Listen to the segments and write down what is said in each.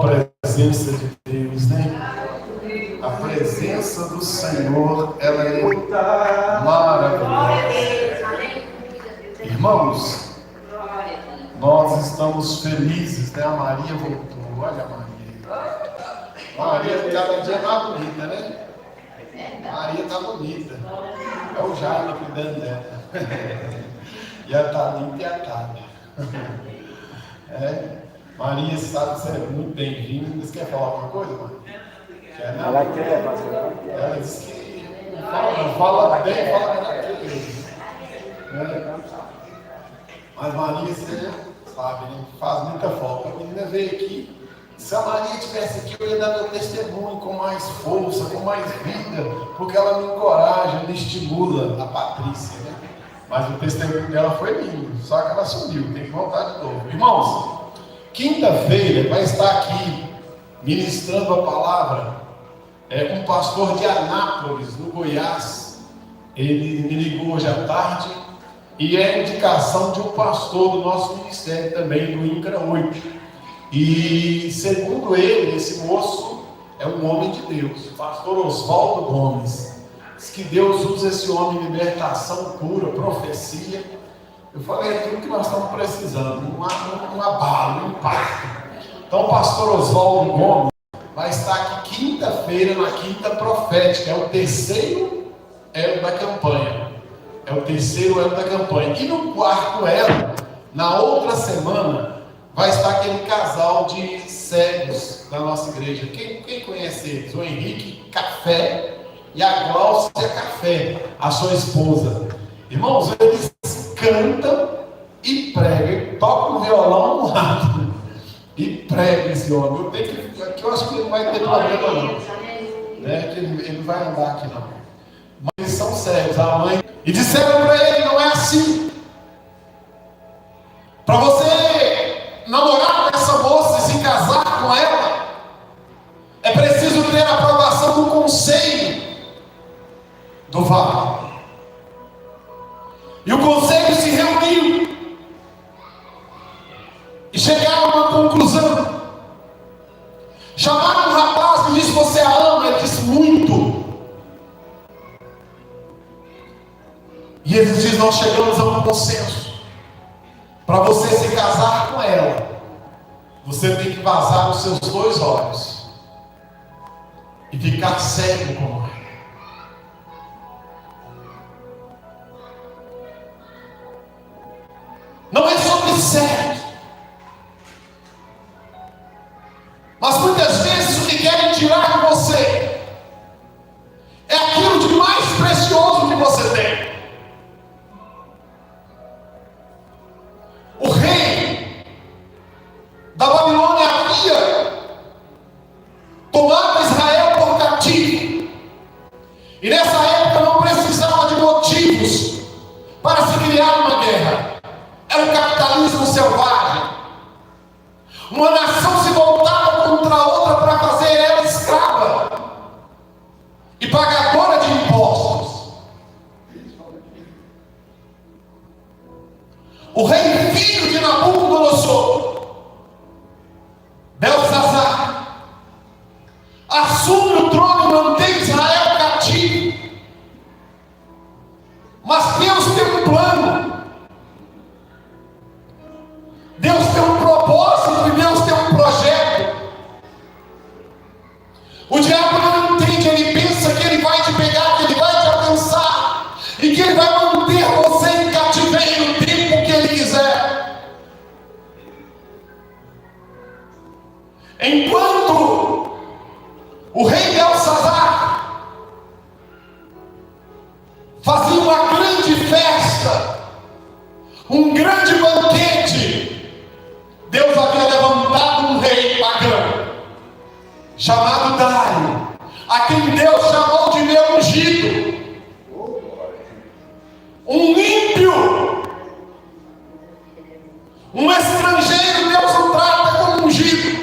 presença de Deus, né? A presença do Senhor, ela é maravilhosa. Irmãos, nós estamos felizes, né? A Maria voltou. Olha a Maria. A Maria cada dia mais bonita, né? A Maria está bonita. É o Jaime cuidando dela. E a Thalita e a Tânia. Maria sabe que você é muito bem-vinda. Você quer falar alguma coisa, Maria? Quer, não? Ela quer, pastor. Ela disse que fala bem, fala melhor. Mas Maria, você sabe, né? Faz muita falta. A menina veio aqui. Se a Maria estivesse aqui, eu ia dar meu testemunho com mais força, com mais vida, porque ela me encoraja, me estimula, a Patrícia, né? Mas o testemunho dela foi lindo, só que ela sumiu, tem que voltar de novo. Irmãos, quinta-feira vai estar aqui ministrando a palavra um pastor de Anápolis, no Goiás. Ele me ligou hoje à tarde e é indicação de um pastor do nosso ministério também, do INCRA 8. E segundo ele, esse moço é um homem de Deus, pastor Oswaldo Gomes. Diz que Deus usa esse homem em libertação, cura, profecia. Eu falei, é tudo que nós estamos precisando, um abalo, um impacto. Então o pastor Oswaldo Gomes vai estar aqui quinta-feira, na quinta profética, é o terceiro elo da campanha. É o terceiro elo da campanha. E no quarto elo, na outra semana, vai estar aquele casal de cegos da nossa igreja. Quem conhece eles? O Henrique Café e a Gláucia Café, a sua esposa. Irmãos, eles cantam e pregam, tocam o violão no lado e pregam esse homem. Eu acho que ele não vai ter problema não, né? Que ele não vai andar aqui não. Mas eles são cegos, a mãe. E disseram para ele, não é assim. Para você namorar com essa moça e se casar com ela, é preciso ter a aprovação do conselho do vale. E o conselho se reuniu e chegaram a uma conclusão. Chamaram o rapaz e disse: você a ama? Ele disse: muito. E eles dizem: nós chegamos a um consenso. Para você se casar com ela, você tem que vazar os seus 2 olhos e ficar cego como ela. Não é sobre cego, mas muitas vezes o que querem tirar de você é aquilo de mais precioso que você tem. O rei da Babilônia havia tomado Israel por cativo, e nessa época não precisava de motivos para se criar uma guerra. Era um capitalismo selvagem. Uma nação se voltava contra a outra para fazer ela escrava e pagadora de impostos. O rei filho de Nabucodonosor, Belsazar, assume o trono e mantém Israel cativo. Mas Deus tem um plano. Deus tem um propósito e Deus tem um projeto. O diabo não entende, ele pensa que ele vai te pegar, que ele vai te alcançar e que ele vai manter você em cativeiro o tempo que ele quiser. Enquanto o rei Belsazar fazia uma grande festa, um grande banquete, Deus havia levantado um rei pagão, chamado Dário, a quem Deus chamou de meu ungido. Um ímpio, um estrangeiro, Deus o trata como ungido.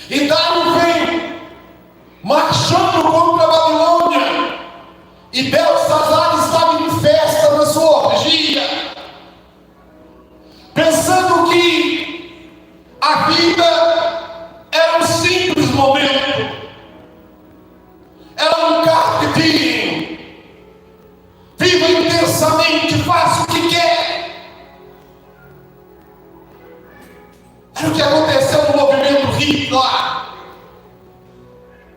E Dário vem marchando contra a Babilônia, e Belsazar estava em festa na sua orgia, pensando que a vida hit lá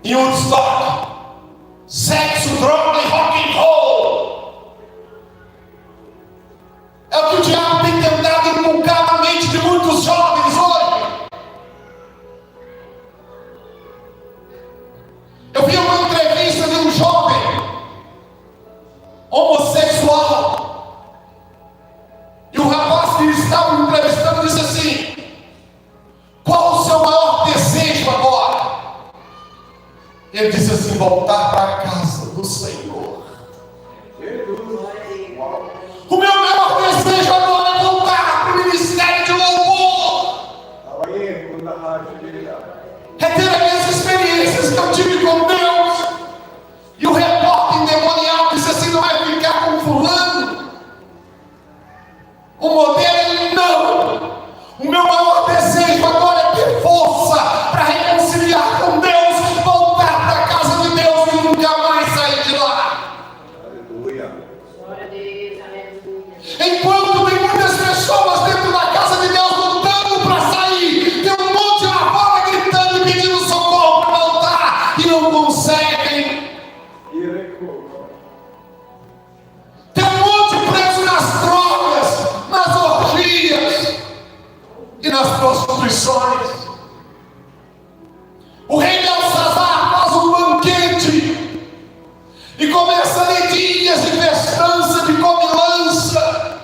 em Woodstock. Sexo, droga e rock and roll. É o que o diabo tem tentado inculcar na mente de muitos jovens hoje. Eu vi uma entrevista de um jovem homossexual, e o rapaz que estava me entrevistando disse assim: qual o seu maior desejo agora? Ele disse assim: voltar para a casa do Senhor. O meu maior desejo agora é voltar para o ministério de louvor. É ter aquelas experiências que eu tive com Deus. E o repórter endemoniado disse assim: não vai ficar com fulano, o modelo? Não. O meu maior desejo agora é ter força para reconciliar com Deus, voltar para a casa de Deus e nunca mais sair de lá. Aleluia. Glória a Deus, aleluia. Enquanto tem muitas pessoas dentro da casa de Deus lutando para sair, tem um monte lá fora gritando e pedindo socorro para voltar e não conseguem. Tem um monte preso nas drogas, nas orgias e nas prostituições. O rei Belsazar faz um banquete e começa a ler dias de festança, de comilança,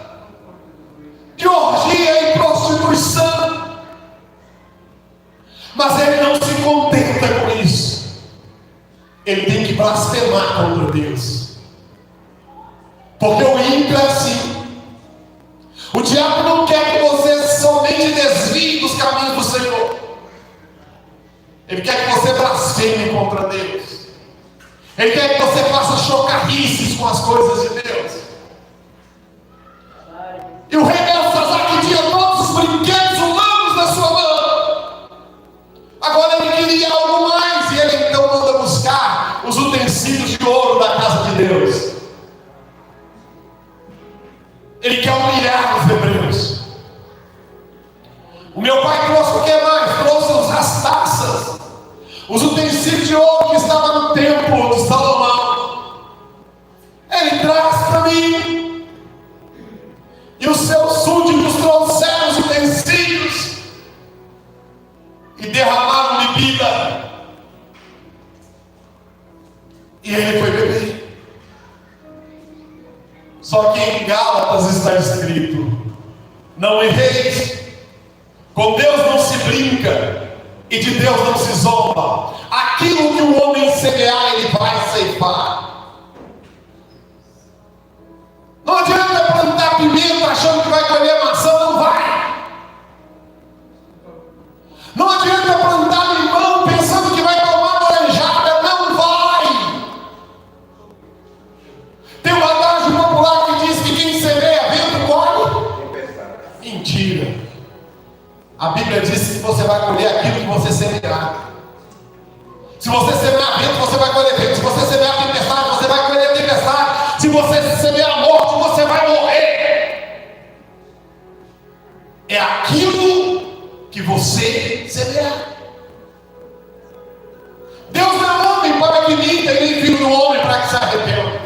de orgia e prostituição. Mas ele não se contenta com isso. Ele tem que blasfemar contra Deus. Porque o ímpio é assim. O diabo não quer que você somente desvie dos caminhos do Senhor. Ele quer que você blasfeme contra Deus. Ele quer que você faça chocarrices com as coisas de Deus. E o rei Belsazar que tinha todos os brinquedos humanos na sua mão, agora ele queria algo mais. E ele então manda buscar os utensílios de ouro da casa de Deus. Ele quer humilhar os hebreus. O meu pai trouxe o que mais? Trouxe as taças, os utensílios de ouro que estavam no templo de Salomão. Ele traz para mim. E os seus súditos trouxeram os utensílios e derramaram bebida. E ele foi beber. Só que em Gálatas está escrito: não erreis, com Deus não se brinca e de Deus não se zomba. Aquilo que o homem semear, ele vai ceifar. Não adianta plantar pimenta achando que vai colher maçã, não vai. Não adianta plantar limão pensando que vai tomar laranjada, não vai. Tem uma adagem popular que diz que quem semeia vento colhe. Mentira. A Bíblia diz que você vai colher aquilo que você semear. Se você semear vento, você vai colher vento. Se você semear tempestade, você vai colher tempestade. Se você semear morte, você vai morrer. É aquilo que você semear. Deus não é homem para que minta, e nem filho do homem para que se arrependa.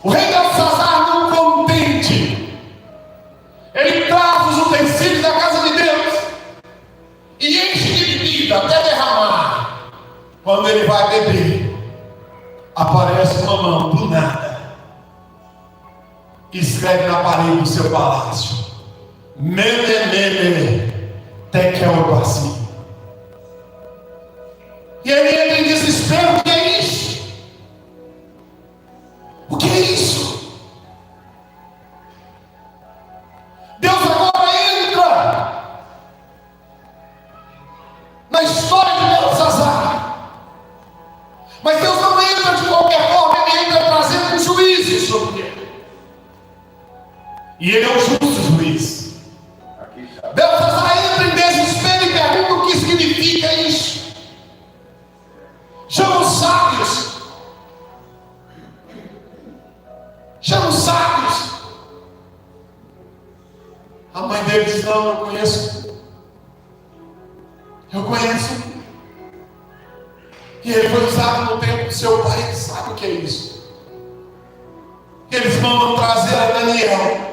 O rei Belsazar, não contente, ele traz os utensílios da casa de Deus e enche de bebida até derramar. Quando ele vai beber, aparece uma mão do nada e escreve na parede do seu palácio: Mene, Tekel Bassi. E ele entra em desespero. O que é isso? O que é isso? Deus agora entra na história de Belsazar. Mas Deus não entra de qualquer forma, ele entra trazendo um juízo sobre ele. E ele é um justo juiz. Belsazar entra em desespero e pergunta o que significa isso. Chama os sábios. Chama os sábios. A mãe dele diz: não, eu conheço Eu conheço. E ele foi usado no tempo do seu pai. Ele sabe o que é isso. Eles mandam trazer a Daniel.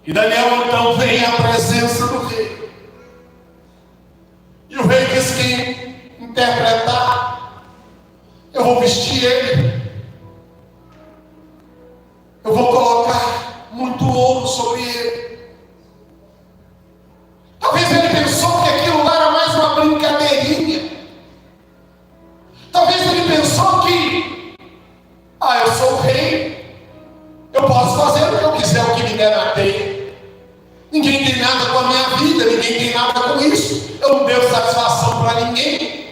E Daniel então vem à presença do rei. E o rei diz que interpretar, eu vou vestir ele. Eu vou colocar muito ouro sobre ele. Talvez ele pensou que aquilo lá era mais uma brincadeirinha. Talvez ele pensou que, eu sou o rei, eu posso fazer o que eu quiser, o que me der na teia. Ninguém tem nada com a minha vida, ninguém tem nada com isso. Eu não devo satisfação para ninguém.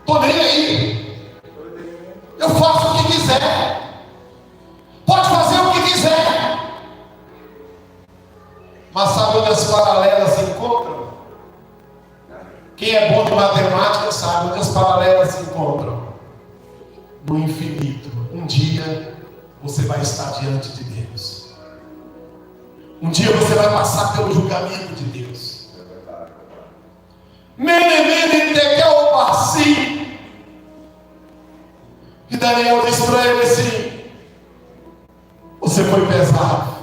Estou nem aí. Eu faço o que quiser. Pode fazer o que quiser. Mas sabe onde as paralelas se encontram? Quem é bom de matemática sabe onde as paralelas se encontram. No infinito. Um dia você vai estar diante de Deus. Um dia você vai passar pelo julgamento de Deus. E Daniel disse para ele assim: você foi pesado.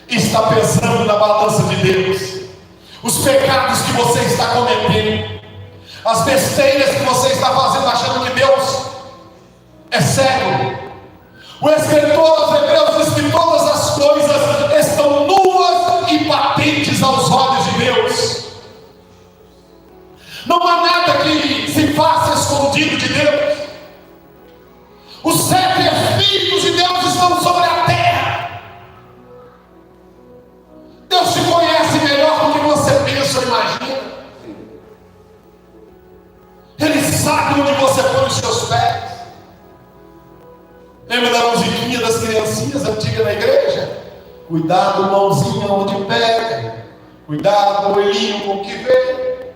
Está pesando na balança de Deus. Os pecados que você está cometendo, as besteiras que você está fazendo, achando que Deus é cego. O escritor aos Hebreus diz que todas as coisas estão nuas e patentes aos olhos de Deus. Não há nada que se faça escondido de Deus. Os 7 Espíritos de Deus estão sobre a terra. Deus te conhece melhor do que você pensa ou imagina. Ele sabe onde você põe os seus pés. Lembra da musiquinha das criancinhas antigas na igreja? Cuidado, mãozinha, onde pega. Cuidado, olhinho, com o que vê.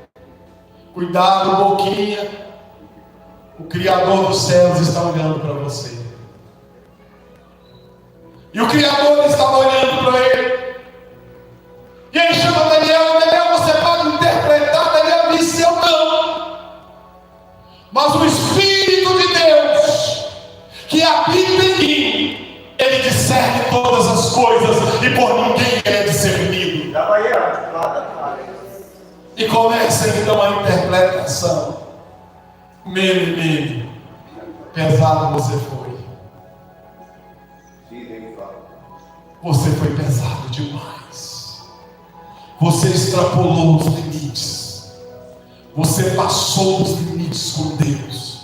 Cuidado, boquinha. O Criador dos céus está olhando para você. E o Criador estava olhando para ele. E ele chama Daniel. Daniel, você pode interpretar? Daniel disse: eu não. Mas o Espírito de Deus que habita em mim, ele discerne todas as coisas, e por ninguém ele é discernido. E começa então a interpretação. Mele, pesado você foi. Você foi pesado demais. Você extrapolou os limites. Você passou os limites com Deus.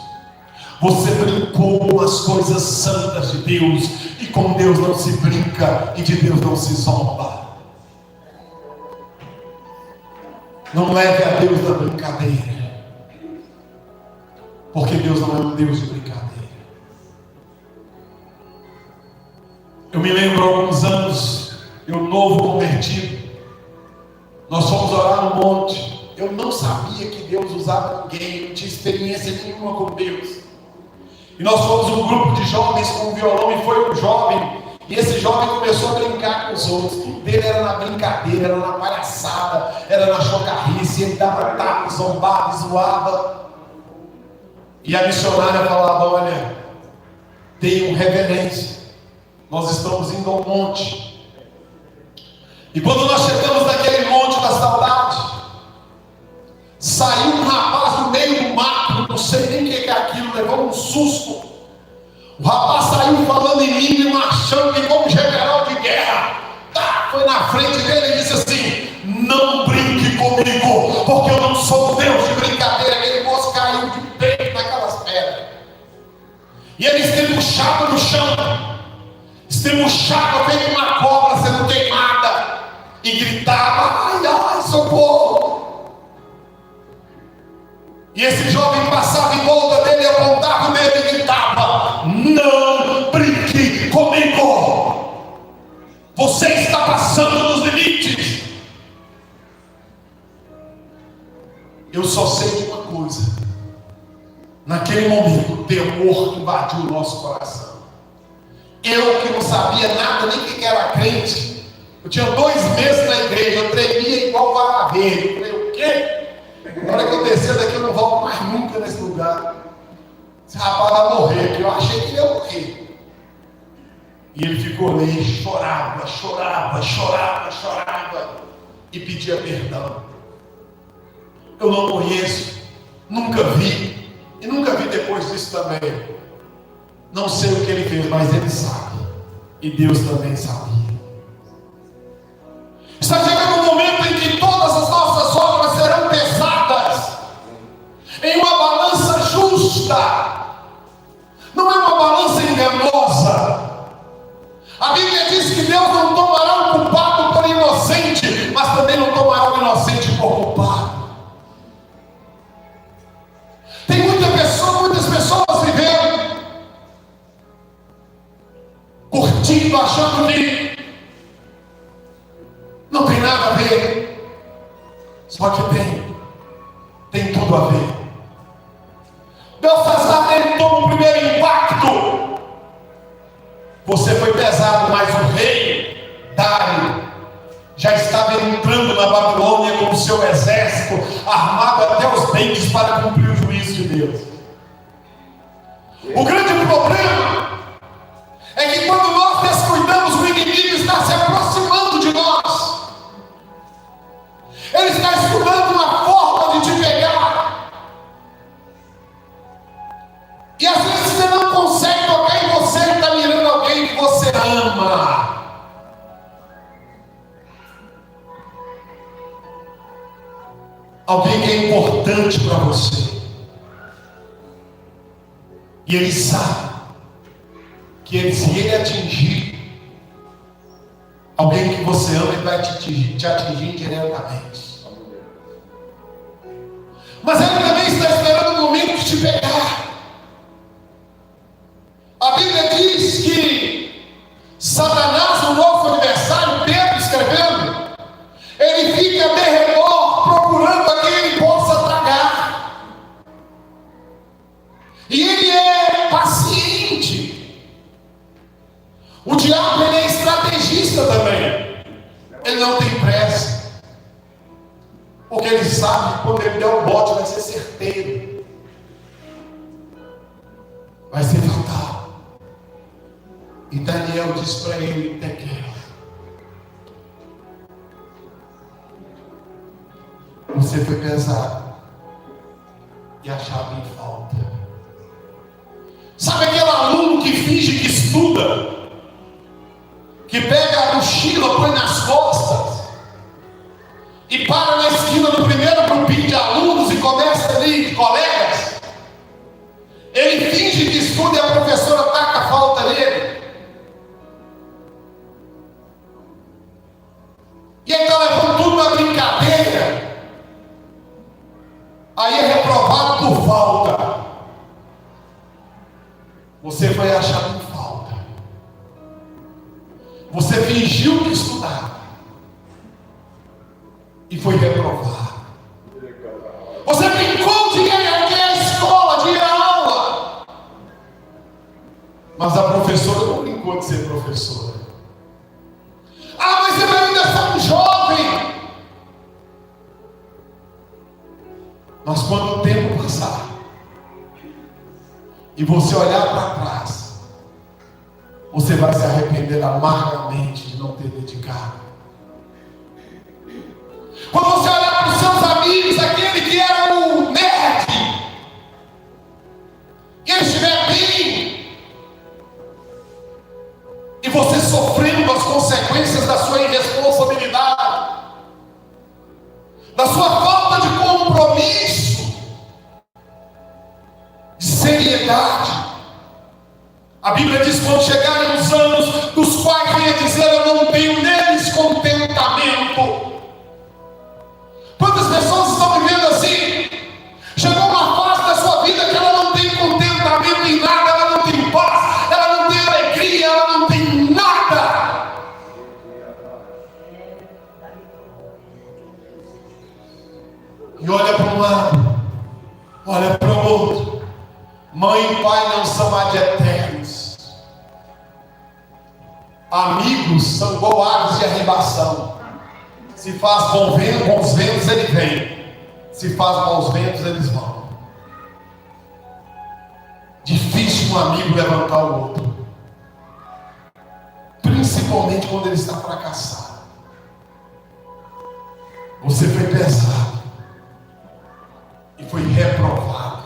Você brincou com as coisas santas de Deus. E com Deus não se brinca, e de Deus não se zomba. Não leve a Deus na brincadeira. Porque Deus não é um Deus de brincadeira. Eu me lembro há alguns anos, eu novo convertido, nós fomos orar no monte. Eu não sabia que Deus usava ninguém, eu não tinha experiência nenhuma com Deus. E nós fomos um grupo de jovens com um violão, e foi um jovem, e esse jovem começou a brincar com os outros. Tudo dele era na brincadeira, era na palhaçada, era na chocarrice. Ele dava tapa, zombava, zoava. E a missionária falava: olha, tenham reverência, nós estamos indo ao monte. E quando nós chegamos naquele monte da saudade, saiu um rapaz no meio do mato, não sei nem o que é aquilo, levou um susto. O rapaz saiu falando em língua e marchando como general de guerra. Foi na frente dele e disse assim: não brinque comigo, porque eu não sou Deus de brincadeira. Aquele moço caiu de peito naquelas pedras. E ele estrebuchava no chão, estrebuchava feito uma cobra sendo queimada, e gritava: ai, ai, socorro. E esse jovem passava em volta dele, apontava o dedo e gritava: não brinque comigo, você está passando dos limites. Eu só sei de uma coisa: naquele momento o temor invadiu o nosso coração. Eu que não sabia nada, nem que era crente. Eu tinha 2 meses na igreja, eu tremia igual vara verde. Eu falei, o quê? Na hora que eu descer daqui, eu não volto mais nunca nesse lugar. Esse rapaz vai morrer, porque eu achei que ele ia morrer. E ele ficou ali, chorava, e pedia perdão. Eu não conheço, nunca vi, e nunca vi depois disso também. Não sei o que ele fez, mas ele sabe, e Deus também sabia. Está chegando um momento em que todas as nossas obras serão pesadas em uma balança justa, não é uma balança enganosa. A Bíblia diz que Deus não tomará o culpado por inocente, mas também não tomará o inocente por culpado. Tem muitas pessoas vivendo, curtindo, achando que não tem nada a ver. Só que tem tudo a ver. Belsazar, ele toma o primeiro impacto. Você foi pesado, mas o rei Dário já estava entrando na Babilônia com o seu exército armado até os dentes para cumprir o juízo de Deus. O grande problema é que quando nós descuidamos, o inimigo está se aproximando de nós. Ele está estudando uma forma de te pegar. E às vezes você não consegue tocar em você, ele está mirando alguém que você ama. Alguém que é importante para você. E ele sabe que se ele atingir alguém que você ama, ele vai te atingir diretamente. Mas ele também está esperando o momento de te pegar. A Bíblia diz que Satanás, o nosso adversário, Pedro escrevendo, ele fica de redor procurando a quem ele possa tragar. E ele é paciente. O diabo, ele é estrategista também. Ele não tem pressa, porque ele sabe que quando ele der o bote vai ser certeiro, vai ser fatal. E Daniel diz para ele, Tequel, você foi pesado e achado em falta. Sabe aquele aluno que finge que estuda, que pega a mochila, põe nas costas e para na esquina do primeiro grupinho de alunos e começa ali, de colegas? Ele finge que estuda e a professora taca a falta nele. E ele está levando tudo na brincadeira. Aí é reprovado por falta. Você foi achado em falta. Você fingiu que estudava e foi reprovado. Você brincou de ir à escola, de ir à aula, mas a professora não brincou de ser professora. Ah, mas você ainda é um jovem. Mas quando o tempo passar e você olhar para trás, você vai se arrepender amargamente de não ter dedicado. Quando você olhar para os seus amigos, aquele que era o nerd, que ele estiver bem, e você sofrendo as consequências da sua irresponsabilidade, da sua falta de compromisso, de seriedade. A Bíblia diz: quando chegarem os anos dos quais venha dizer, eu não tenho neles contentamento. Quantas pessoas estão vivendo assim? Chegou uma fase da sua vida que ela não tem contentamento em nada, ela não tem paz, ela não tem alegria, ela não tem nada. E olha para um lado, olha para o outro. Mãe e pai não são ad eternos. Amigos são igual aves de arribação. Se faz bons ventos, ele vem. Se faz maus ventos, eles vão. Difícil um amigo levantar o outro, principalmente quando ele está fracassado. Você foi pesado e foi reprovado.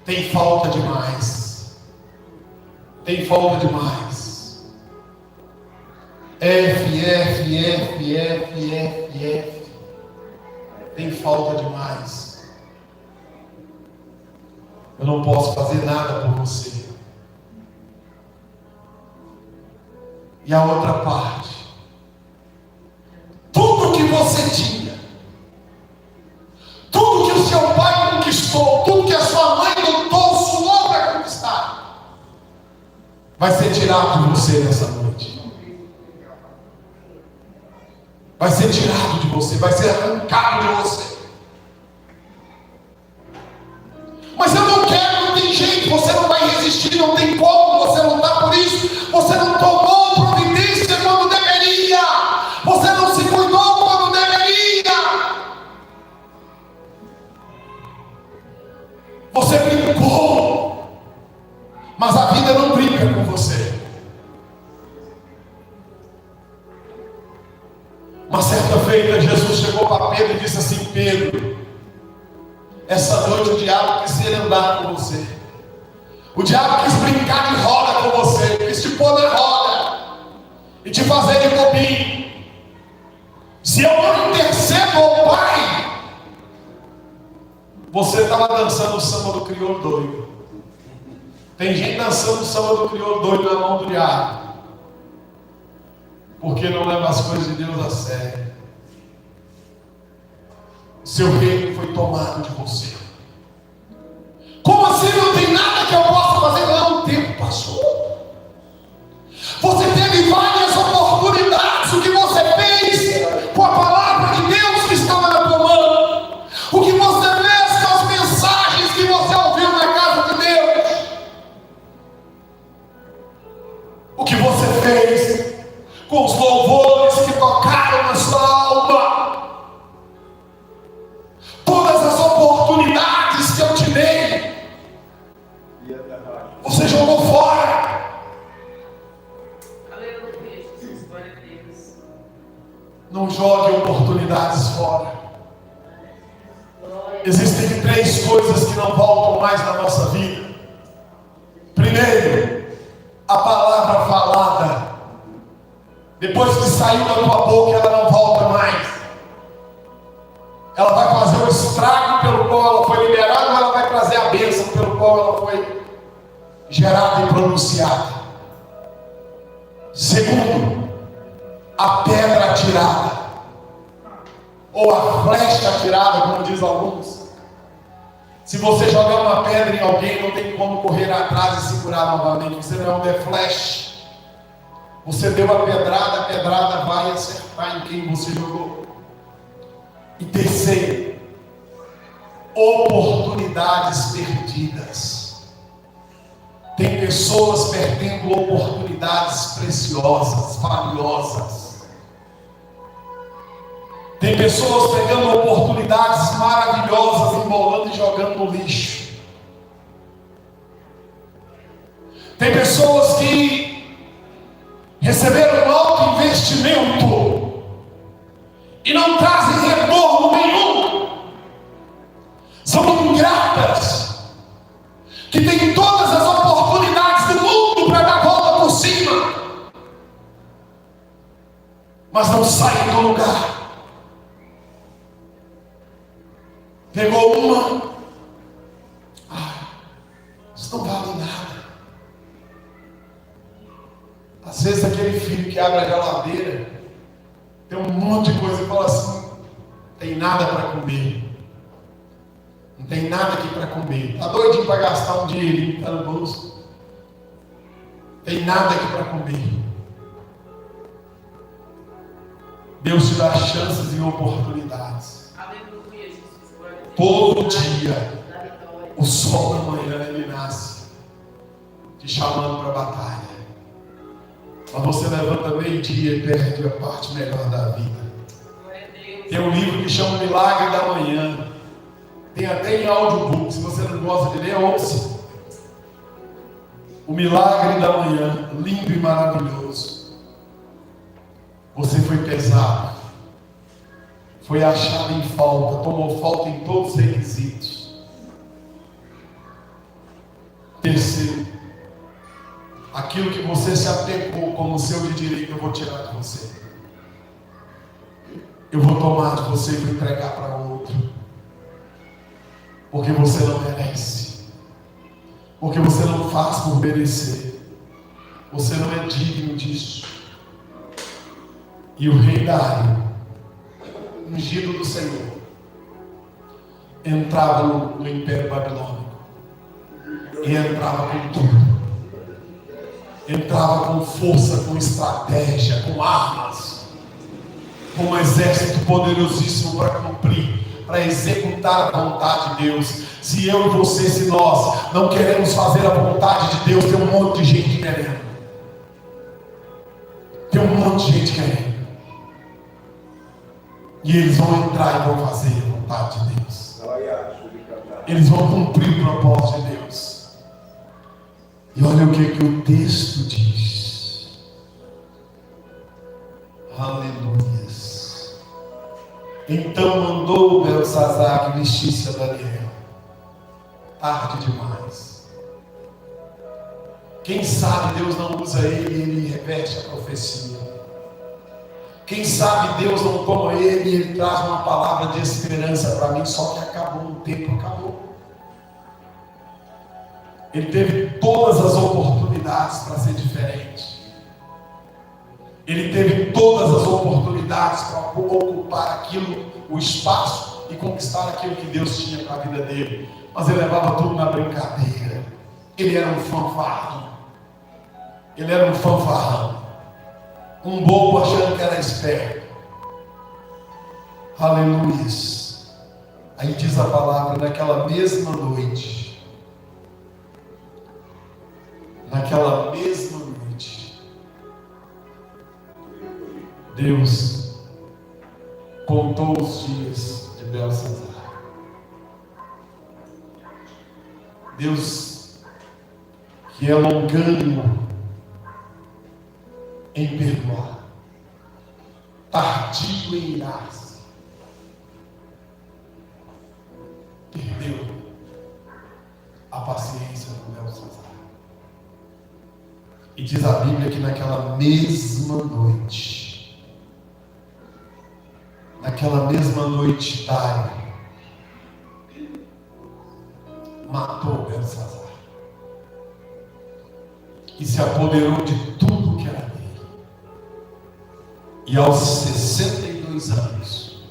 Tem falta demais. Tem falta demais. F. Tem falta demais. Eu não posso fazer nada por você. E a outra parte, tudo que você tinha, tudo que o seu pai conquistou, tudo que a sua mãe lutou, suou para conquistar, vai ser tirado de você nessa noite. Vai ser tirado de você, vai ser arrancado de você. Mas eu não quero, não tem jeito, você não vai resistir, não tem como você lutar por isso. Você não tomou providência quando deveria, você não se cuidou quando deveria, você brincou, mas a vida não brinca com você. Uma certa feita, Jesus chegou para Pedro e disse assim: Pedro, essa noite o diabo quis andar com você. O diabo quis brincar de roda com você, quis te pôr na roda e te fazer de bobinho. Se eu não intercedo ao Pai, você estava dançando o samba do crioulo doido. Tem gente dançando o samba do crioulo doido na mão do diabo, porque não leva as coisas de Deus a sério. Seu reino foi tomado de você. Como assim não tem nada que eu possa fazer? Não, o tempo passou. Você teve várias oportunidades. O que você fez com a palavra de Deus que estava na tua mão? O que você fez com as mensagens que você ouviu na casa de Deus? O que você fez com os louvores que tocaram na sua alma? Todas as oportunidades que eu te dei, você jogou fora. Não jogue oportunidades fora. Existem 3 coisas que não voltam mais na nossa vida. Primeiro, a palavra falada. Depois que saiu da tua boca, ela não volta mais. Ela vai fazer o estrago pelo qual ela foi liberada, ou ela vai trazer a bênção pelo qual ela foi gerada e pronunciada. Segundo, a pedra atirada, ou a flecha atirada, como diz alguns. Se você jogar uma pedra em alguém, não tem como correr atrás e segurar novamente. Você não é um The Flash. Você deu a pedrada vai acertar em quem você jogou. E terceiro, oportunidades perdidas. Tem pessoas perdendo oportunidades preciosas, valiosas. Tem pessoas pegando oportunidades maravilhosas, embolando e jogando no lixo. Tem pessoas que receberam um alto investimento e não trazem retorno nenhum. São ingratas, que têm todas as oportunidades do mundo para dar a volta por cima, mas não saem do lugar. Pegou uma, isso não vale nada. Às vezes aquele filho que abre a geladeira tem um monte de coisa e fala assim: tem nada para comer, não tem nada aqui para comer, está doidinho para gastar um dinheirinho que está no bolso, tem nada aqui para comer. Deus te dá chances e oportunidades. Todo dia o sol da manhã ele nasce te chamando para a batalha. Mas você levanta meio-dia e perde a parte melhor da vida. Tem um livro que chama Milagre da Manhã. Tem até em audiobook. Se você não gosta de ler, ouça. O Milagre da Manhã, lindo e maravilhoso. Você foi pesado, foi achado em falta, tomou falta em todos os requisitos. Terceiro, aquilo que você se apegou como seu de direito, eu vou tirar de você. Eu vou tomar de você e vou entregar para outro. Porque você não merece. Porque você não faz por merecer. Você não é digno disso. E o rei Dário, ungido do Senhor, entrava no Império Babilônico. E entrava com tudo. Entrava com força, com estratégia, com armas, com um exército poderosíssimo para cumprir, para executar a vontade de Deus. Se eu e você, se nós não queremos fazer a vontade de Deus, tem um monte de gente querendo. Tem um monte de gente querendo. E eles vão entrar e vão fazer a vontade de Deus. Eles vão cumprir o propósito de Deus. E olha o que o texto diz. Aleluia. Então mandou Beltesazar que vestisse a Daniel. Tarde demais. Quem sabe Deus não usa ele e ele reveste a profecia. Quem sabe Deus não toma ele e ele traz uma palavra de esperança para mim. Só que acabou, o tempo acabou. Ele teve todas as oportunidades para ser diferente. Ele teve todas as oportunidades para ocupar aquilo, o espaço e conquistar aquilo que Deus tinha para a vida dele. Mas ele levava tudo na brincadeira. Ele era um fanfarrão. Ele era um fanfarrão. Um bobo achando que era esperto. Aleluia. Aí diz a palavra, naquela mesma noite, Deus contou os dias de Beltesazar. Deus, que é longânimo em perdoar, tardio em irar-se, perdeu a paciência do Beltesazar. E diz a Bíblia que naquela mesma noite, Dário matou Beltesazar e se apoderou de tudo que era dele. E aos 62 anos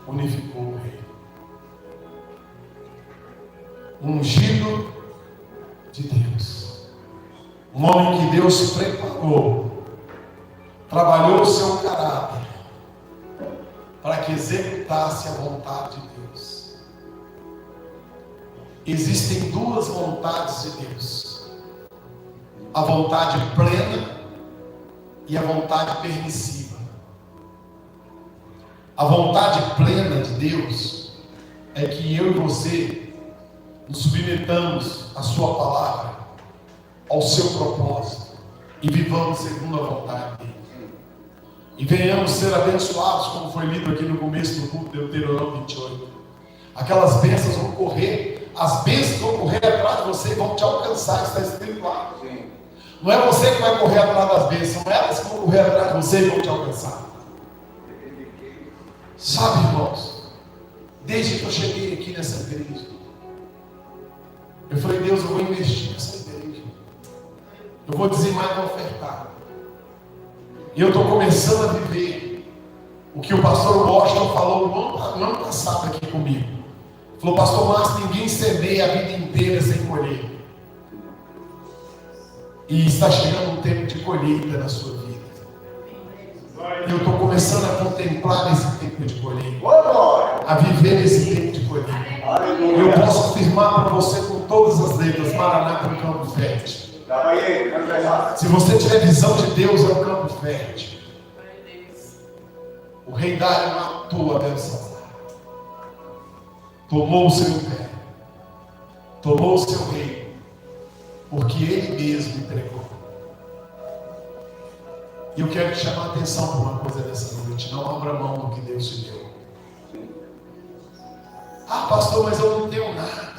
unificou o rei, ungido de Deus, um homem que Deus preparou, trabalhou o seu caráter para que executasse a vontade de Deus. Existem duas vontades de Deus: a vontade plena e a vontade permissiva. A vontade plena de Deus é que eu e você nos submetamos à sua palavra, ao seu propósito, e vivamos segundo a vontade dele. E venhamos ser abençoados, como foi lido aqui no começo do culto, Deuteronômio 28. Aquelas bênçãos vão correr, as bênçãos vão correr atrás de você e vão te alcançar, está escrito lá. Sim. Não é você que vai correr atrás das bênçãos, são elas que vão correr atrás de você e vão te alcançar. Sabe, irmãos, desde que eu cheguei aqui nessa igreja, eu falei, Deus, eu vou investir nessa igreja. Eu vou dizimar e vou ofertar. E eu estou começando a viver o que o pastor Washington falou no ano passado aqui comigo. Falou, pastor Márcio, ninguém semeia a vida inteira sem colher. E está chegando um tempo de colheita na sua vida. E eu estou começando a contemplar esse tempo de colheita, a viver esse tempo de colheita. Eu posso afirmar para você com todas as letras, Maranata no campo fértil. Se você tiver visão de Deus, é um campo fértil. O rei Dário matou a Belsazar. Tomou o seu império. Tomou o seu reino. Porque ele mesmo entregou. E eu quero te chamar a atenção para uma coisa dessa noite. Não abra mão do que Deus te deu. Ah, pastor, mas eu não tenho nada.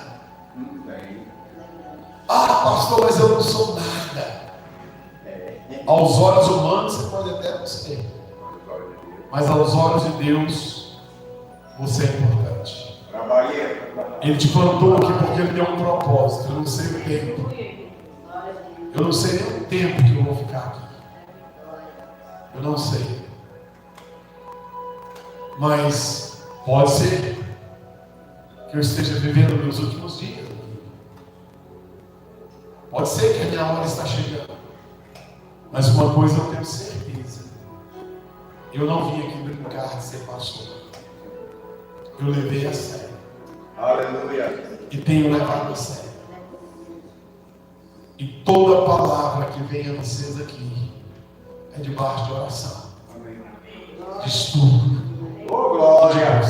Ah, pastor, mas eu não sou nada. Aos olhos humanos você pode até não ser. Mas aos olhos de Deus, você é importante. Ele te plantou aqui porque ele tem um propósito. Eu não sei o tempo. Eu não sei nem o tempo que eu vou ficar aqui. Eu não sei. Mas pode ser que eu esteja vivendo meus últimos dias. Pode ser que a minha hora está chegando. Mas uma coisa eu tenho certeza. Eu não vim aqui brincar de ser pastor. Eu levei a sério. Aleluia. E tenho levado a sério. E toda palavra que vem a vocês aqui é debaixo de oração. De estudo. Glória.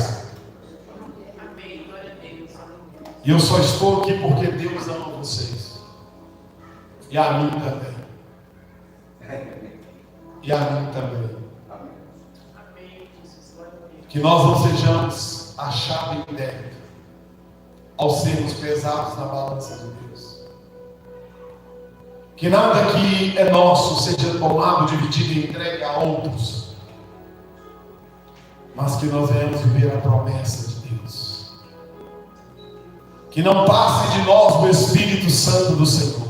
E eu só estou aqui porque Deus ama vocês. E a mim também. E a mim também. Que nós não sejamos achados em débito ao sermos pesados na balança de Deus. Que nada que é nosso seja tomado, dividido e entregue a outros. Mas que nós venhamos viver a promessa de Deus. Que não passe de nós o Espírito Santo do Senhor.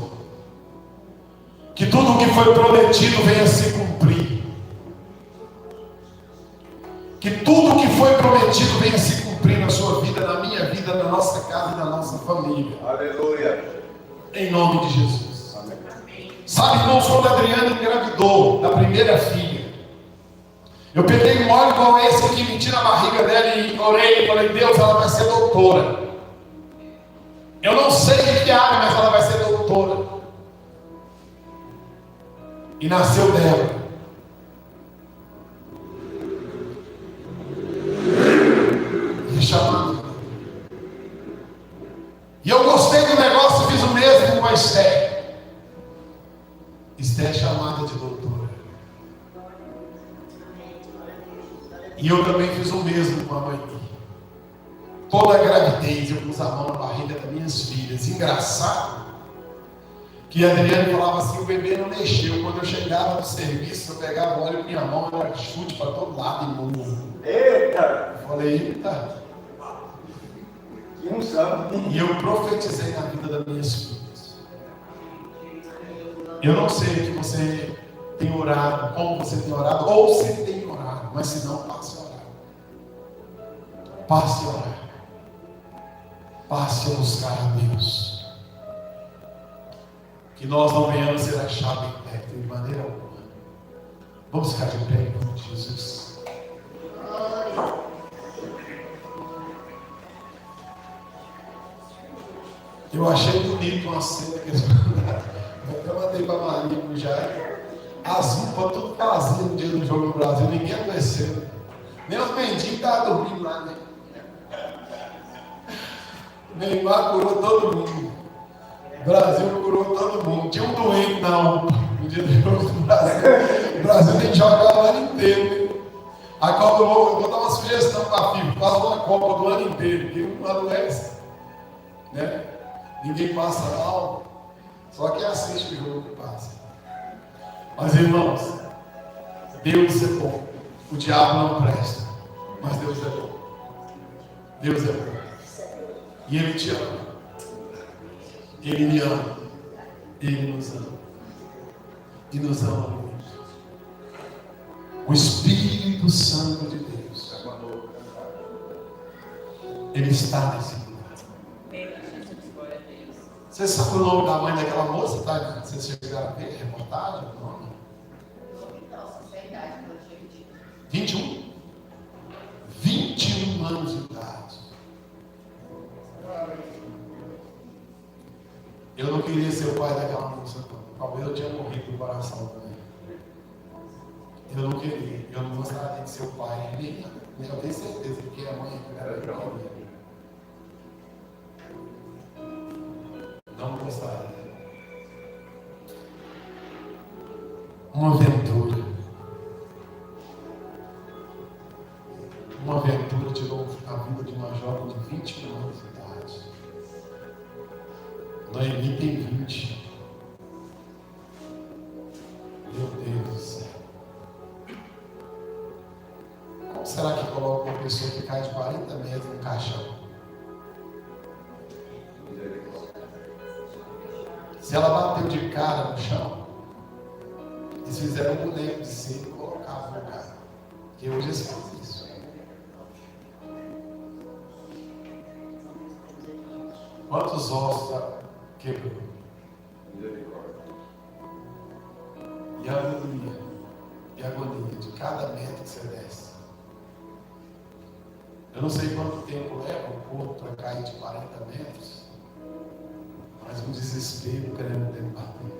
Que tudo o que foi prometido venha se cumprir. Que tudo o que foi prometido venha se cumprir na sua vida, na minha vida, na nossa casa e na nossa família. Aleluia. Em nome de Jesus. Amém. Sabe, irmãos, quando a Adriana engravidou da primeira filha, eu peguei um óleo igual esse aqui, meti na barriga dela e orei e falei: Deus, ela vai ser doutora. Eu não sei de que área, mas ela vai ser doutora. E nasceu dela. E chamado. E eu gostei do negócio, fiz o mesmo com a Esther. Esther é chamada de doutora. E eu também fiz o mesmo com a mãe. Toda a gravidez eu pus a mão na barriga das minhas filhas. Engraçado que a Adriana falava assim: o bebê não mexeu. Quando eu chegava do serviço, eu pegava o óleo com minha mão, era chute para todo lado e mundo. Eita! Eu falei: eita! Que unção! E eu profetizei na vida das minhas filhas. Eu não sei o que você tem orado, como você tem orado, ou se tem orado, mas se não, passe a orar. Passe a orar. Passe a buscar a Deus. Que nós não venhamos ser achados em pé de maneira alguma. Vamos ficar de pé em nome de Jesus. Eu achei bonito uma cena que eles mandaram. Eu mandei para a Maria no Jair. As roupas tudo vazias no dia do jogo no Brasil. Ninguém adoeceu. Nem os mendigos estavam dormindo lá, né? Neymar curou todo mundo. O Brasil curou todo mundo. Tinha um doente na UPA no dia do jogo do Brasil. O Brasil tem que jogar o ano inteiro. Né? A Copa, eu vou dar uma sugestão para a FIFA. Faz uma Copa do ano inteiro, que não adoece. Né? Ninguém passa mal. Só quem assiste o jogo que passa. Mas, irmãos, Deus é bom. O diabo não presta. Mas Deus é bom. Deus é bom. E Ele te ama. Ele me ama. Ele nos ama. E nos ama muito. O Espírito Santo de Deus, Ele está nesse lugar. Você sabe o nome da mãe daquela moça? Tá? Vocês chegaram a ver a reportagem? O nome? 21? 21 anos de idade. Eu não queria ser o pai daquela moça. talvez eu tinha morrido do coração também. Eu não queria, eu não gostaria de ser o pai, nem eu tenho certeza que a mãe era jovem. Não gostaria. Uma aventura. Uma aventura tirou a vida de uma jovem de 21 anos de idade. Noemi tem 20. Meu Deus do céu. Como será que coloca uma pessoa que cai de 40 metros no caixão? Se ela bateu de cara no chão, eles fizeram um boneco de cera e colocavam no cara. Porque hoje eles fazem isso. Quantos ossos quebrou? E a agonia. E a agonia de cada metro que você desce. Eu não sei quanto tempo leva o corpo para cair de 40 metros. Mas um desespero querendo bater.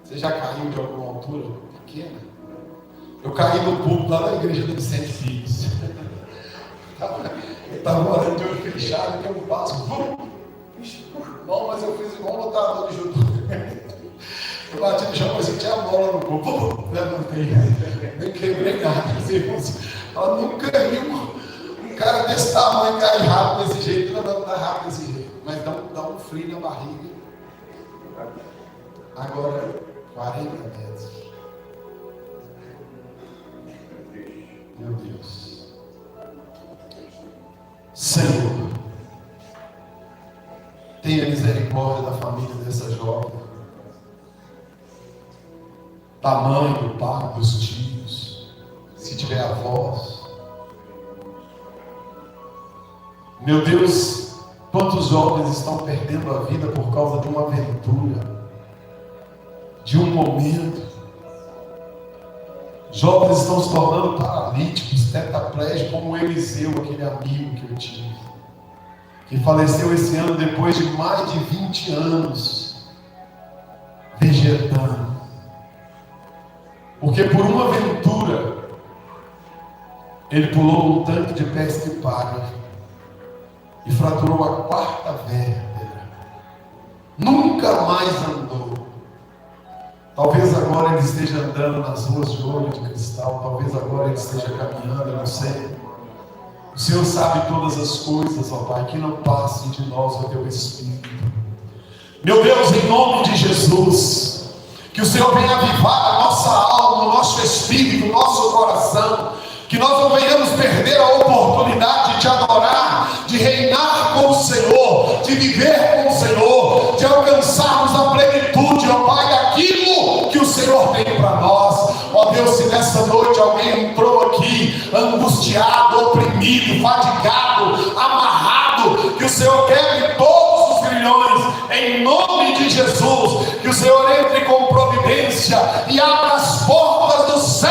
Você já caiu de alguma altura pequena? Eu caí no púlpito lá na igreja do Vicente Filhos. Eu estava orando de olho fechado, que eu passo. Não, mas eu fiz igual um lutador de judô. Eu bati no chão, mas eu tinha a bola no corpo. Levantei. Nem quebrei nada. Ela nunca viu um cara desse tamanho cair rápido desse jeito, levantar rápido desse jeito. Mas dá um frio na barriga. Agora, 40 metros. Meu Deus. Senhor, tenha misericórdia da família dessa jovem, da mãe, do pai, dos tios, se tiver avós. Meu Deus, quantos jovens estão perdendo a vida por causa de uma aventura, de um momento. Jovens estão se tornando paralíticos, tetraplégicos, como o Eliseu, aquele amigo que eu tive, que faleceu esse ano depois de mais de 20 anos vegetando, porque por uma aventura ele pulou um tanque de pesca e paga e fraturou a 4ª vértebra, nunca mais andou. Talvez agora ele esteja andando nas ruas de olho de cristal, talvez agora ele esteja caminhando, eu não sei. O Senhor sabe todas as coisas, ó Pai, que não passe de nós o Teu Espírito. Meu Deus, em nome de Jesus, que o Senhor venha avivar a nossa alma, o nosso espírito, o nosso coração, que nós não venhamos perder a oportunidade de te adorar, de reinar com o Senhor, de viver com o Senhor, de alcançarmos a plenitude, ó Pai, daquilo que o Senhor tem para nós. Ó Deus, se nessa noite alguém entrou aqui angustiado, oprimido, fatigado, amarrado, que o Senhor quebre todos os grilhões, em nome de Jesus, que o Senhor entre com providência e abra as portas do céu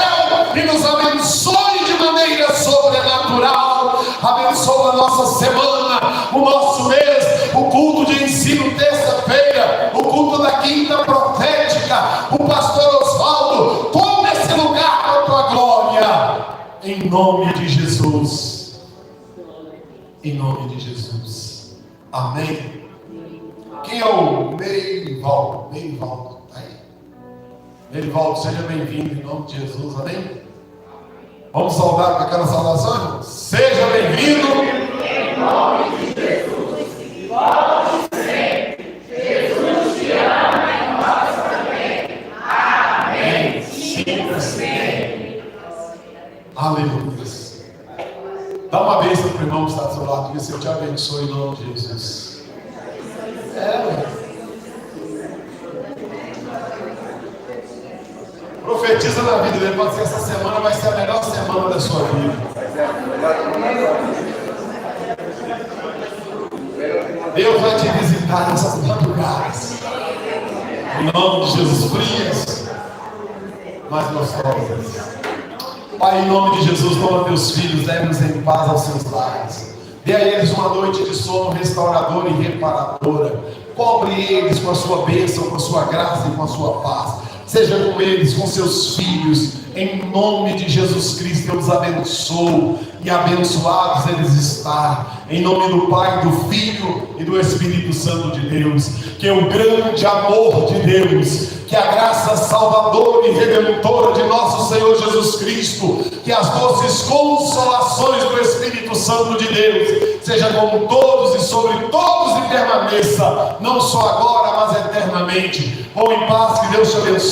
e nos abençoe de maneira sobrenatural. Abençoa a nossa semana, o nosso mês, o culto de ensino terça-feira, o culto da quinta profética, o pastor Osvaldo, toma esse lugar para a tua glória, em nome de Jesus, em nome de Jesus, amém. Quem é o Merivaldo? Merivaldo, aí. Merivaldo, seja bem-vindo em nome de Jesus, amém. Vamos saudar com aquela saudação, irmão? Seja bem-vindo em nome de Jesus. Volte sempre. Jesus te ama e nós também. Amém. Siga sempre. Aleluia. Dá uma bênção para o irmão que está do seu lado, que o Senhor te abençoe em nome de Jesus. Profetiza na vida dele, pode ser essa semana vai ser a melhor semana da sua vida. Deus vai te visitar nessas madrugadas. Em nome de Jesus, frias, mas gostosas. Pai, em nome de Jesus, toma teus filhos, leve-os em paz aos seus lares. Dê a eles uma noite de sono restauradora e reparadora. Cobre eles com a sua bênção, com a sua graça e com a sua paz. Seja com eles, com seus filhos, em nome de Jesus Cristo. Eu os abençoo, e abençoados eles estão, em nome do Pai, do Filho e do Espírito Santo de Deus. Que o grande amor de Deus, que a graça salvadora e redentora de nosso Senhor Jesus Cristo, que as doces consolações do Espírito Santo de Deus, seja com todos e sobre todos e permaneça, não só agora, mas eternamente. Vão em paz, que Deus te abençoe.